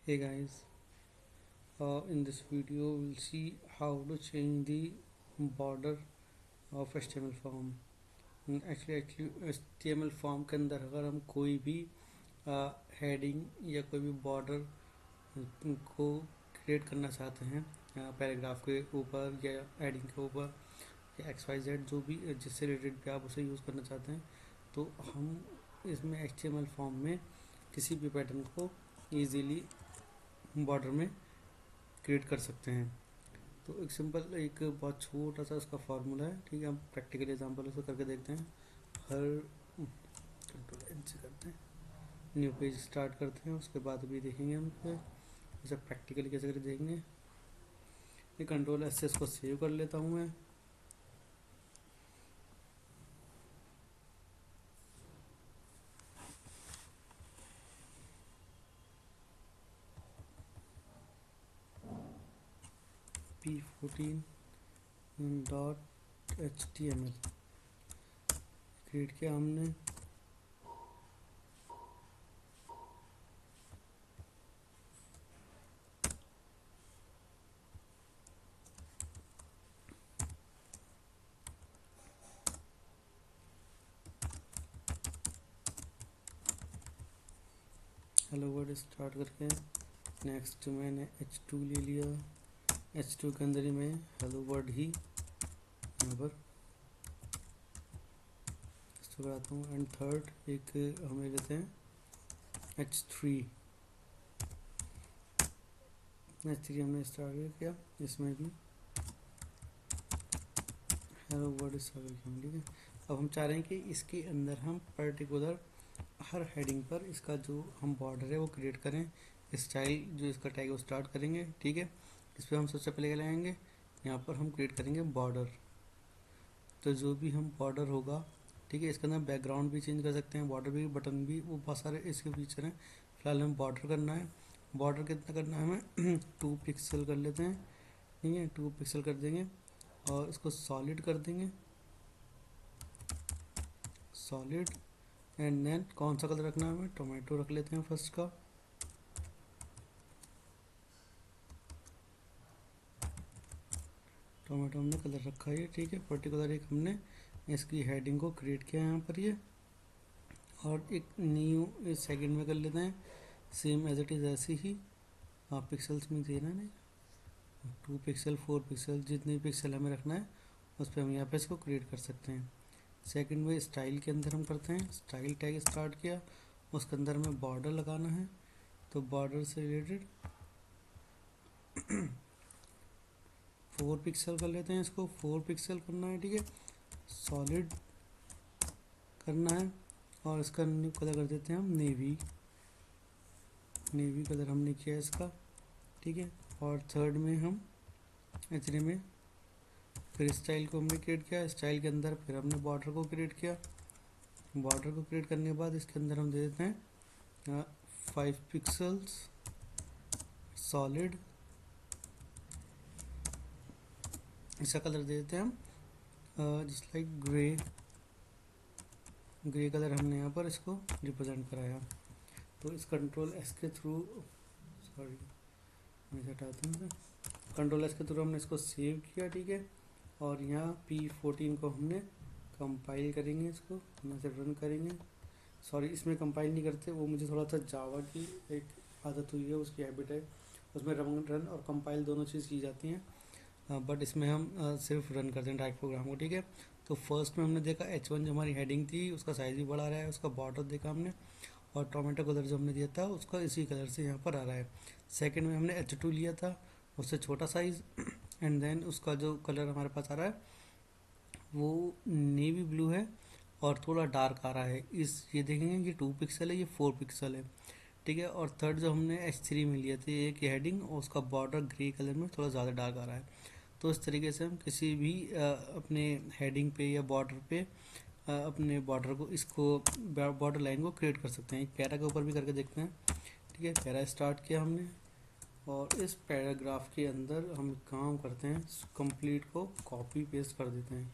Hey guys, in this video we'll see how to change the border of HTML form. Actually HTML form के अंदर अगर हम कोई भी हेडिंग या कोई भी बॉर्डर को क्रिएट करना चाहते हैं पैराग्राफ के ऊपर या हेडिंग के ऊपर या XYZ जो भी जिससे रिलेटेड भी आप उसे यूज़ करना चाहते हैं, तो हम इसमें HTML फॉर्म में किसी भी पैटर्न को ईजीली बॉर्डर में क्रिएट कर सकते हैं। तो एक सिंपल एक बहुत छोटा सा उसका फार्मूला है, ठीक है। हम प्रैक्टिकल एग्जांपल उसको करके देखते हैं। हर कंट्रोल एन से करते हैं, न्यू पेज स्टार्ट करते हैं, उसके बाद भी देखेंगे हम फिर उसे प्रैक्टिकली कैसे करके देखेंगे। ये कंट्रोल एस से इसको सेव कर लेता हूँ मैं। p14.html क्रिएट किया हमने। हेलो वर्ड स्टार्ट करके नेक्स्ट मैंने h2 ले लिया। h2 के अंदर ही मैं हेलो वर्ड ही यहाँ पर इसको कराता हूँ। एंड थर्ड एक हम ले लेते हैं h3 हमने स्टार्ट किया, इसमें भी हेलो वर्ड स्टार्ट किया, ठीक है। अब हम चाह रहे हैं कि इसके अंदर हम पर्टिकुलर हर हेडिंग पर इसका जो हम बॉर्डर है वो क्रिएट करें। स्टाइल जो इसका टैग वो स्टार्ट करेंगे, ठीक है। इस पर हम सबसे पहले लाएंगे, यहाँ पर हम क्रिएट करेंगे बॉर्डर। तो जो भी हम बॉर्डर होगा, ठीक है, इसके अंदर बैकग्राउंड भी चेंज कर सकते हैं, बॉर्डर भी, बटन भी, वो बहुत सारे इसके फीचर हैं। फिलहाल हमें बॉर्डर करना है। बॉर्डर कितना करना है हमें 2 पिक्सल कर लेते हैं, ठीक है। 2 पिक्सल कर देंगे और इसको सॉलिड कर देंगे, सॉलिड। एंड देन कौन सा कलर रखना है हमें, टोमेटो रख लेते हैं फर्स्ट का। टोमेटो हमने कलर रखा है, ठीक है। पर्टिकुलर एक हमने इसकी हेडिंग को क्रिएट किया यहाँ पर ये, और एक न्यू सेकंड में कर लेते हैं सेम एज इट इज़ ऐसे ही। आप पिक्सल्स में देना नहीं, 2 पिक्सल 4 पिक्सल जितने पिक्सल हमें रखना है उस पर हम यहाँ पे इसको क्रिएट कर सकते हैं। सेकंड में स्टाइल के अंदर हम करते हैं, स्टाइल टैग स्टार्ट किया, उसके अंदर हमें बॉर्डर लगाना है। तो बॉर्डर से रिलेटेड 4 पिक्सल कर लेते हैं, इसको 4 पिक्सल करना है, ठीक है। सॉलिड करना है और इसका कलर कर देते हैं हम नेवी। नेवी कलर हमने किया इसका, ठीक है। और थर्ड में हम इतने में फिर स्टाइल को हमने क्रिएट किया। स्टाइल के अंदर फिर हमने बॉर्डर को क्रिएट किया। बॉर्डर को क्रिएट करने के बाद इसके अंदर हम दे देते हैं 5 पिक्सल्स सॉलिड। इसका कलर दे देते हैं हम just like grey. Grey colour हमने यहाँ पर इसको रिप्रेजेंट कराया। तो इस कंट्रोल एस के थ्रू, सॉरी मैं हटाता हूँ, कंट्रोल एस के थ्रू हमने इसको सेव किया, ठीक है। और यहाँ P14 को हमने कंपाइल करेंगे, इसको यहाँ से रन करेंगे। सॉरी इसमें कंपाइल नहीं करते, वो मुझे थोड़ा सा जावा की एक आदत हुई है, उसकी हैबिट है, उसमें रन और कंपाइल दोनों चीज़ की जाती हैं। बट इसमें हम सिर्फ रन करते हैं डायरेक्ट प्रोग्राम को, ठीक है। तो फर्स्ट में हमने देखा H1 जो हमारी हेडिंग थी उसका साइज़ भी बढ़ा रहा है, उसका बॉर्डर देखा हमने, और टोमेटो कलर जो हमने दिया था उसका इसी कलर से यहाँ पर आ रहा है। सेकंड में हमने H2 लिया था, उससे छोटा साइज़, एंड देन उसका जो कलर हमारे पास आ रहा है वो नेवी ब्लू है और थोड़ा डार्क आ रहा है। इस ये देखेंगे ये 2 पिक्सल है, ये 4 पिक्सल है, ठीक है। और थर्ड जो हमने H3 में लिया था एक हेडिंग और उसका बॉर्डर ग्रे कलर में थोड़ा ज़्यादा डार्क आ रहा है। तो इस तरीके से हम किसी भी अपने हेडिंग पे या बॉर्डर पे अपने बॉर्डर को, इसको बॉर्डर लाइन को क्रिएट कर सकते हैं। एक पैरा के ऊपर भी करके देखते हैं, ठीक है। पैरा स्टार्ट किया हमने और इस पैराग्राफ के अंदर हम काम करते हैं, कंप्लीट को कॉपी पेस्ट कर देते हैं।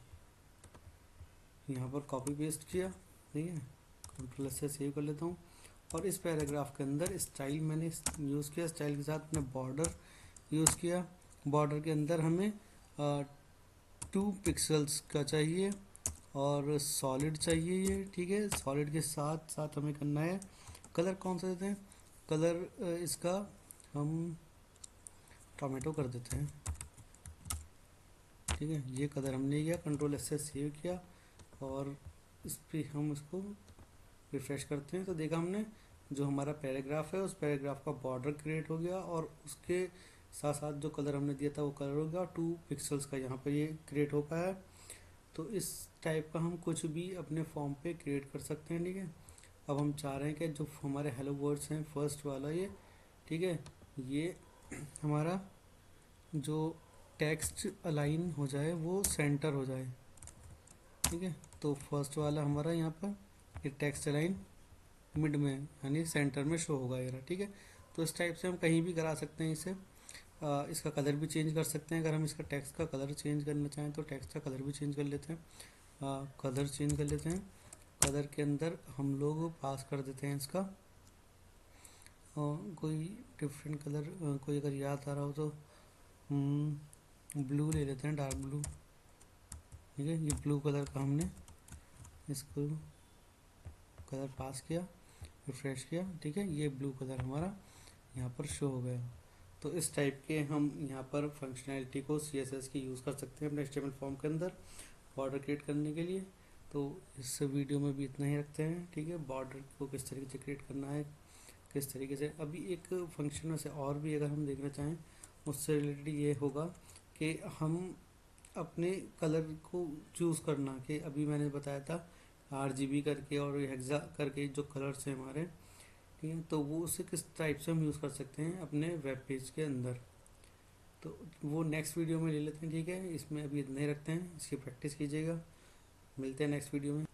यहाँ पर कॉपी पेस्ट किया, ठीक है। कंट्रोल से सेव कर लेता हूँ और इस पैराग्राफ के अंदर स्टाइल मैंने यूज़ किया, स्टाइल के साथ मैंने बॉर्डर यूज़ किया। बॉर्डर के अंदर हमें 2 पिक्सल्स का चाहिए और सॉलिड चाहिए ये, ठीक है। सॉलिड के साथ साथ हमें करना है कलर कौन सा देते हैं, कलर इसका हम टोमेटो कर देते हैं, ठीक है। ये कलर हमने किया, कंट्रोल एस से सेव किया और इस पर हम इसको रिफ्रेश करते हैं तो देखा हमने जो हमारा पैराग्राफ है उस पैराग्राफ का बॉर्डर क्रिएट हो गया और उसके साथ साथ जो कलर हमने दिया था वो कलर हो गया और 2 पिक्सल्स का यहाँ पर ये क्रिएट हो पाया। तो इस टाइप का हम कुछ भी अपने फॉर्म पे क्रिएट कर सकते हैं, ठीक है। अब हम चाह रहे हैं कि जो हमारे हेलो वर्ड्स हैं फर्स्ट वाला ये, ठीक है, ये हमारा जो टेक्स्ट अलाइन हो जाए वो सेंटर हो जाए, ठीक है। तो फर्स्ट वाला हमारा यहाँ पर ये टेक्स्ट अलाइन मिड में यानी सेंटर में शो होगा ये रहा, ठीक है। तो इस टाइप से हम कहीं भी करा सकते हैं इसे। इसका कलर भी चेंज कर सकते हैं, अगर हम इसका टेक्स्ट का कलर चेंज करना चाहें तो टेक्स्ट का कलर भी चेंज कर लेते हैं। कलर चेंज कर लेते हैं, कलर के अंदर हम लोग पास कर देते हैं इसका कोई डिफरेंट कलर, कोई अगर याद आ रहा हो तो ब्लू ले लेते हैं, डार्क ब्लू, ठीक है। ये ब्लू कलर का हमने इसको कलर पास किया, रिफ्रेश किया, ठीक है। ये ब्लू कलर हमारा यहाँ पर शो हो गया। तो इस टाइप के हम यहाँ पर फंक्शनैलिटी को CSS की यूज़ कर सकते हैं अपने HTML फॉर्म के अंदर बॉर्डर क्रिएट करने के लिए। तो इस वीडियो में भी इतना ही रखते हैं, ठीक है। बॉर्डर को किस तरीके से क्रिएट करना है, किस तरीके से, अभी एक फंक्शन में से और भी अगर हम देखना चाहें उससे रिलेटेड ये होगा कि हम अपने कलर को चूज़ करना, कि अभी मैंने बताया था RGB करके और हेक्सा करके जो कलर्स हैं हमारे, ठीक है। तो वो उसे किस टाइप से हम यूज़ कर सकते हैं अपने वेब पेज के अंदर, तो वो नेक्स्ट वीडियो में ले लेते हैं, ठीक है। इसमें अभी इतने ही रखते हैं, इसकी प्रैक्टिस कीजिएगा, मिलते हैं नेक्स्ट वीडियो में।